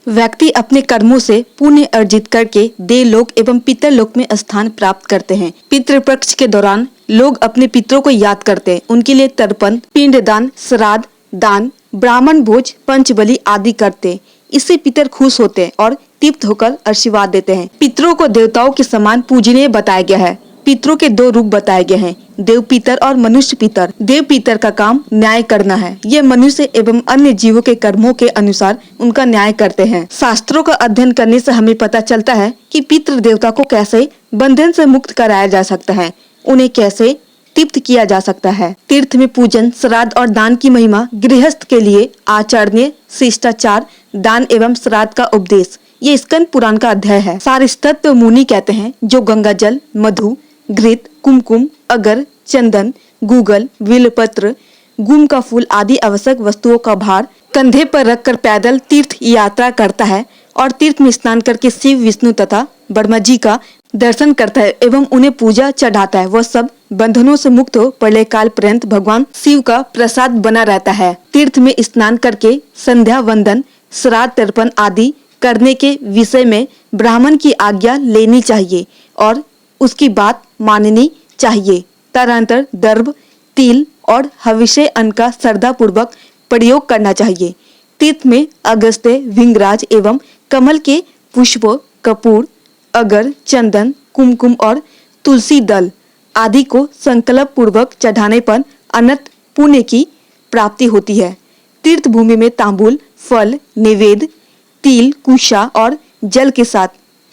व्यक्ति अपने कर्मों से पुण्य अर्जित करके देवलोक एवं पितरलोक में स्थान प्राप्त करते हैं। पितृपक्ष के दौरान लोग अपने पितरों को याद करते हैं, उनके लिए तर्पण, पिंडदान, श्राद्ध, दान, ब्राह्मण भोज, पंचबलि आदि करते हैं। इससे पितर खुश होते हैं और तृप्त होकर आशीर्वाद देते हैं। पितरों को देवताओं के समान पूजनीय बताया गया है। पितरों के दो रूप बताए गए हैं, देव पितर और मनुष्य पितर। देव पितर का काम न्याय करना है। ये मनुष्य एवं अन्य जीवों के कर्मों के अनुसार उनका न्याय करते हैं। शास्त्रों का अध्ययन करने से हमें पता चलता है कि पितृ देवता को कैसे बंधन से मुक्त कराया जा सकता है, उन्हें कैसे तृप्त किया जा सकता है। तीर्थ में पूजन, श्राद्ध और दान की महिमा, गृहस्थ के लिए आचरणीय शिष्टाचार, दान एवं श्राद्ध का उपदेश, ये स्कंद पुराण का अध्याय है। सारस्वत मुनि कहते हैं, जो गंगा जल, मधु, घृत, कुमकुम, अगर, चंदन, गूगल, बिल्वपत्र, गुम का फूल आदि आवश्यक वस्तुओं का भार कंधे पर रखकर पैदल तीर्थ यात्रा करता है और तीर्थ में स्नान करके शिव, विष्णु तथा ब्रह्मा जी का दर्शन करता है एवं उन्हें पूजा चढ़ाता है, वह सब बंधनों से मुक्त हो प्रलय काल पर्यंत भगवान शिव का प्रसाद बना रहता है। तीर्थ में स्नान करके संध्या वंदन, श्राद्ध, तर्पण आदि करने के विषय में ब्राह्मण की आज्ञा लेनी चाहिए और उसकी बात माननी चाहिए। तदनंतर दर्भ, तिल और हविष्य अन्न का श्रद्धा पूर्वक प्रयोग करना चाहिए। तीर्थ में अगस्त्य, भृंगराज एवं कमल के पुष्प, कपूर, अगर, चंदन, कुमकुम और तुलसी दल आदि को संकल्प पूर्वक चढ़ाने पर अनंत पुण्य की प्राप्ति होती है। तीर्थ भूमि में तांबूल, फल, निवेद, तिल, कुशा और जल के साथ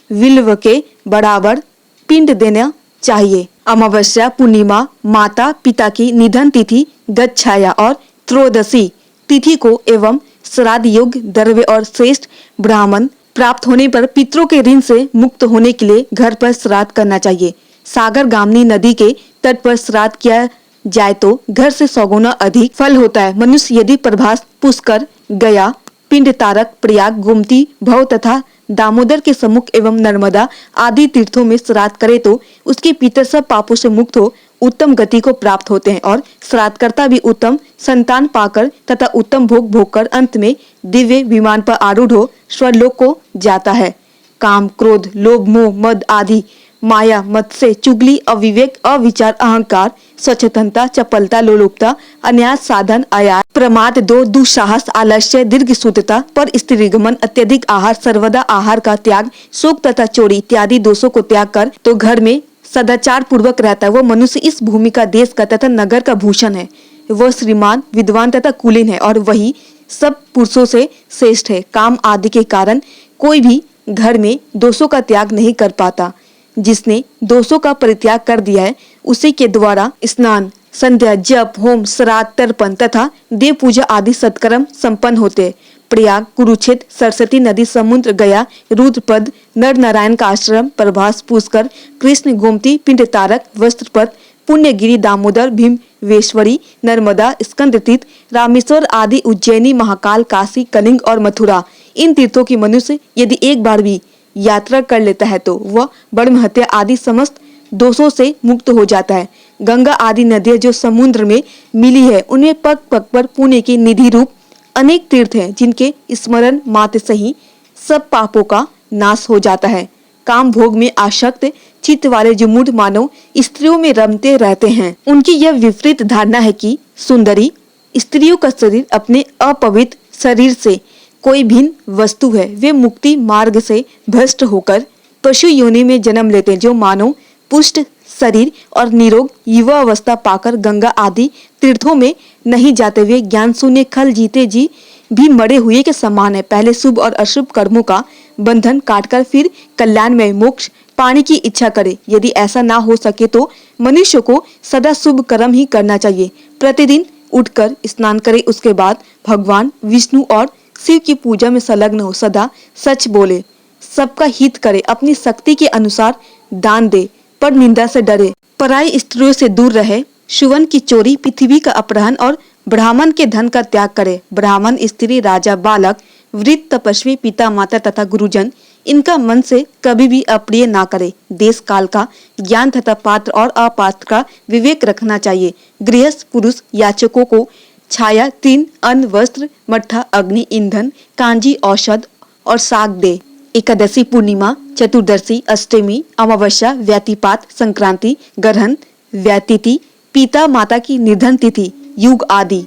विल्व के बराबर पिंड देना चाहिए। अमावस्या, पूर्णिमा, माता पिता की निधन तिथि, गच्छाया और त्रयोदशी तिथि को एवं श्राद्ध योग्य द्रव्य और श्रेष्ठ ब्राह्मण प्राप्त होने पर पितरों के ऋण से मुक्त होने के लिए घर पर श्राद्ध करना चाहिए। सागर गामनी नदी के तट पर श्राद्ध किया जाए तो घर से 100 गुना अधिक फल होता है। मनुष्य यदि प्रभास, पुष्कर, गया, पिंड तारक, प्रयाग, गोमती, भव तथा दामोदर के सम्मुख एवं नर्मदा आदि तीर्थों में श्राद्ध करे तो उसके पितर सब पापों से मुक्त हो उत्तम गति को प्राप्त होते हैं और श्राद्धकर्ता भी उत्तम संतान पाकर तथा उत्तम भोग भोगकर अंत में दिव्य विमान पर आरूढ़ हो स्वर्गलोक को जाता है। काम, क्रोध, लोभ, मोह, मद आदि माया, मत्स्य, चुगली, अविवेक, अविचार, अहंकार, स्वच्छतंता, चपलता, लोलुपता, अन्याय साधन, आयास, प्रमाद, दुस्साहस, आलस्य, दीर्घ सूत्रता, पर स्त्रीगमन, अत्यधिक आहार, सर्वदा आहार का त्याग, शोक तथा चोरी इत्यादि दोषों को त्याग कर तो घर में सदाचार पूर्वक रहता है। वह मनुष्य इस भूमि का, देश का तथा नगर का भूषण है। वह श्रीमान, विद्वान तथा कुलीन है और वही सब पुरुषों से श्रेष्ठ है। काम आदि के कारण कोई भी घर में दोषों का त्याग नहीं कर पाता। जिसने दोषों का परित्याग कर दिया है उसी के द्वारा स्नान, संध्या, जप, होम, श्राद्ध, तर्पण तथा देव पूजा आदि सत्कर्म संपन्न होते हैं। प्रयाग, कुरुक्षेत्र, सरस्वती नदी, समुद्र, गया, रुद्रपद, नर नारायण का आश्रम, प्रभास, पुष्कर, कृष्ण, गोमती, पिंड तारक, वस्त्रपद, पुण्यगिरी, दामोदर, भीमवेश्वरी, नर्मदा, स्कंद तीर्थ, रामेश्वर आदि, उज्जैनी, महाकाल, काशी, कलिंग और मथुरा, इन तीर्थों की मनुष्य यदि एक बार भी यात्रा कर लेता है तो वह ब्रह्म हत्या आदि समस्त दोषों से मुक्त हो जाता है। गंगा आदि नदियां जो समुद्र में मिली है उनमें पग पग पर पुण्य की निधि रूप अनेक तीर्थ हैं, जिनके स्मरण मात्र से ही सब पापों का नाश हो जाता है। काम भोग में आसक्त चित्त वाले जो मूढ़ मानव स्त्रियों में रमते रहते हैं, उनकी यह विपरीत धारणा है कि सुंदरी स्त्रियों का शरीर अपने अपवित्र शरीर से कोई भिन्न वस्तु है। वे मुक्ति मार्ग से भ्रष्ट होकर पशु योनि में जन्म लेते हैं। जो मानव पुष्ट शरीर और निरोग युवा अवस्था पाकर गंगा आदि तीर्थों में नहीं जाते, वे ज्ञान शून्य खल जीते जी भी मरे हुए के समान है। पहले शुभ और अशुभ कर्मों का बंधन काटकर फिर कल्याण में मोक्ष पाने की इच्छा करे। यदि ऐसा ना हो सके तो मनुष्य को सदा शुभ कर्म ही करना चाहिए। प्रतिदिन उठकर स्नान करे, उसके बाद भगवान विष्णु और शिव की पूजा में संलग्न हो, सदा सच बोले, सबका हित करे, अपनी शक्ति के अनुसार दान दे, पर निंदा से डरे, पराई स्त्रियों से दूर रहे, सुवन की चोरी, पृथ्वी का अपहरण और ब्राह्मण के धन का त्याग करे। ब्राह्मण, स्त्री, राजा, बालक, वृद्ध, तपस्वी, पिता, माता तथा गुरुजन इनका मन से कभी भी अप्रिय ना करे। देश काल का ज्ञान तथा पात्र और अपात्र का विवेक रखना चाहिए। गृहस्थ पुरुष याचकों को छाया, तीन, अन्न, वस्त्र, मट्ठा, अग्नि, ईंधन, कांजी, औषध और साग दे। एकादशी, पूर्णिमा, चतुर्दशी, अष्टमी, अमावस्या, व्यतिपात, संक्रांति, ग्रहण, व्यतिथि, पिता माता की निधन तिथि, युग आदि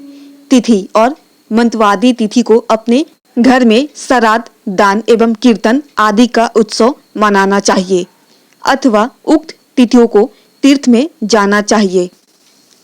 तिथि और मंतवादी तिथि को अपने घर में श्राद्ध, दान एवं कीर्तन आदि का उत्सव मनाना चाहिए अथवा उक्त तिथियों को तीर्थ में जाना चाहिए,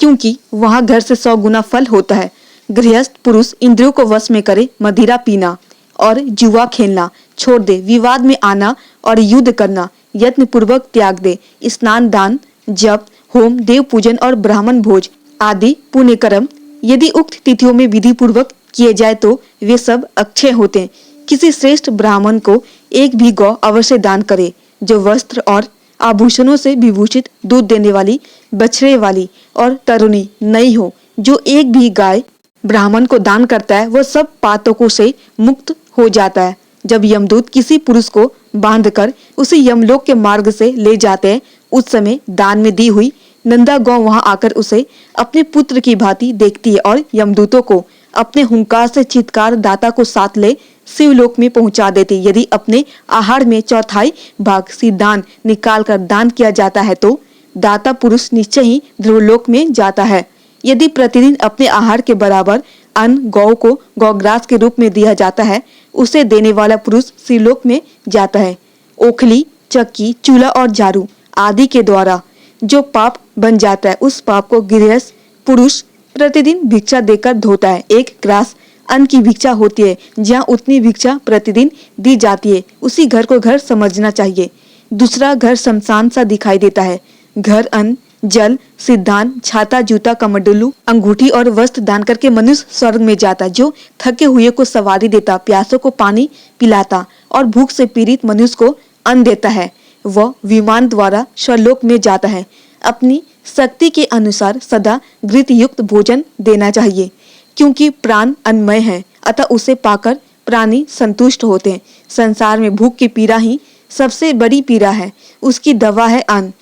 क्योंकि वहां घर से 100 गुना फल होता है। गृहस्थ पुरुष इंद्रियों को वश में करे, मदिरा पीना और जुआ खेलना छोड़ दे, विवाद में आना और युद्ध करना यत्न पूर्वक त्याग दे। स्नान, दान, जप, होम, देव पूजन और ब्राह्मण भोज आदि पुण्य कर्म यदि उक्त तिथियों में विधि पूर्वक किए जाए तो वे सब अक्षय होते हैं। किसी श्रेष्ठ ब्राह्मण को एक भी गौ अवश्य दान करे, जो वस्त्र और आभूषणों से विभूषित, दूध देने वाली, बछड़े वाली और तरुणी नई हो। जो एक भी गाय ब्राह्मण को दान करता है वह सब पातकों से मुक्त हो जाता है। जब यमदूत किसी पुरुष को बांधकर उसे यमलोक के मार्ग से ले जाते हैं, उस समय दान में दी हुई नंदा गौ वहां आकर उसे अपने पुत्र की भांति देखती है और यमदूतों को अपने हुंकार से चित्कार दाता को साथ ले शिवलोक में पहुंचा देती। यदि अपने आहार में चौथाई भाग सिद्धांत निकाल कर दान किया जाता है तो दाता पुरुष निश्चय ही ध्रुवलोक में जाता है। यदि प्रतिदिन अपने आहार के बराबर अन्न गौ को गौग्रास के रूप में दिया जाता है, उसे देने वाला पुरुष शिवलोक में जाता है। ओखली, चक्की, चूल्हा और झाड़ू आदि के द्वारा जो पाप बन जाता है, उस पाप को गृहस्थ पुरुष प्रतिदिन भिक्षा देकर धोता है। एक ग्रास अन्न की भिक्षा होती है, जहाँ उतनी भिक्षा प्रतिदिन दी जाती है, उसी घर को घर समझना चाहिए। दूसरा घर शमशान सा दिखाई देता है। घर, अन्न, जल, सिद्धांत, छाता, जूता, कमंडलू, अंगूठी और वस्त्र दान करके मनुष्य स्वर्ग में जाता। जो थके हुए को सवारी देता, प्यासों को पानी पिलाता और भूख से पीड़ित मनुष्य को अन्न देता है, वह विमान द्वारा स्वर्लोक में जाता है। अपनी शक्ति के अनुसार सदा घृत युक्त भोजन देना चाहिए, क्योंकि प्राण अन्नमय है, अतः उसे पाकर प्राणी संतुष्ट होते हैं। संसार में भूख की पीड़ा ही सबसे बड़ी पीड़ा है, उसकी दवा है अन्न।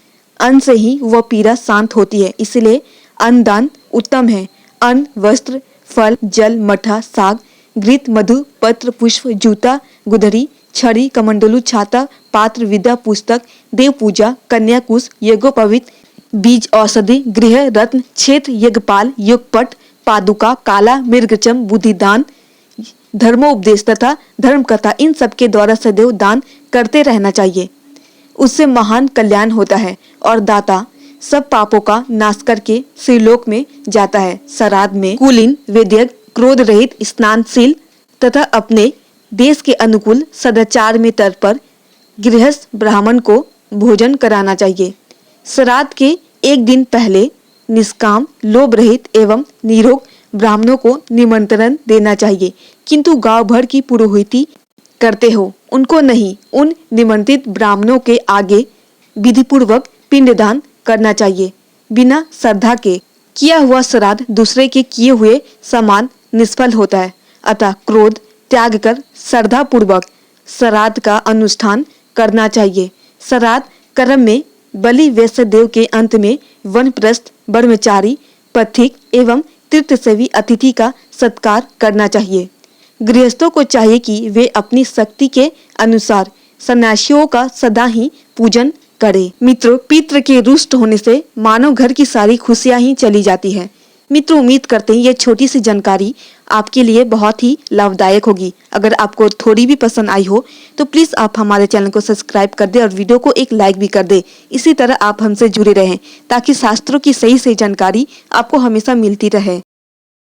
अन्न से ही वह पीड़ा शांत होती है, इसलिए अन्नदान उत्तम है। अन्न, वस्त्र, फल, जल, मठा, साग, घृत, मधु, पत्र, पुष्प, जूता, गुदरी, छड़ी, कमंडलू, छाता, पात्र, विद्या, पुस्तक, देव पूजा, कन्याकुश, यज्ञोपवीत, बीज, औषधि, गृह, रत्न, क्षेत्र, यज्ञपाल, युगपट, पादुका, काला, मृगचम, बुद्धिदान, धर्मोपदेश तथा धर्म कथा, इन सब के द्वारा सदैव दान करते रहना चाहिए। उससे महान कल्याण होता है और दाता सब पापों का नाश करके शिवलोक में जाता है। श्राद्ध में कुलीन, वैद्य, क्रोध रहित, स्नानशील तथा अपने देश के अनुकूल सदाचार में तत्पर गृहस्थ ब्राह्मण को भोजन कराना चाहिए। श्राद्ध के एक दिन पहले निष्काम, लोभ रहित एवं निरोग ब्राह्मणों को निमंत्रण देना चाहिए, किंतु गांव भर की पुरोहिती करते हो उनको नहीं। उन निमंत्रित ब्राह्मणों के आगे विधिपूर्वक पिंडदान करना चाहिए। बिना श्रद्धा के किया हुआ श्राद्ध दूसरे के किए हुए समान निष्फल होता है, अतः क्रोध त्याग कर श्रद्धा पूर्वक श्राद्ध का अनुष्ठान करना चाहिए। श्राद्ध कर्म में बलि वैश्य देव के अंत में वनप्रस्थ, ब्रह्मचारी, पथिक एवं तीर्थसेवी अतिथि का सत्कार करना चाहिए। गृहस्थों को चाहिए कि वे अपनी शक्ति के अनुसार सन्यासियों का सदा ही पूजन करें। मित्रों, पितृ के रुष्ट होने से मानव घर की सारी खुशियां ही चली जाती है। मित्रों, उम्मीद करते हैं ये छोटी सी जानकारी आपके लिए बहुत ही लाभदायक होगी। अगर आपको थोड़ी भी पसंद आई हो तो प्लीज आप हमारे चैनल को सब्सक्राइब कर दे और वीडियो को एक लाइक भी कर दे। इसी तरह आप हमसे जुड़े रहें ताकि शास्त्रों की सही जानकारी आपको हमेशा मिलती रहे।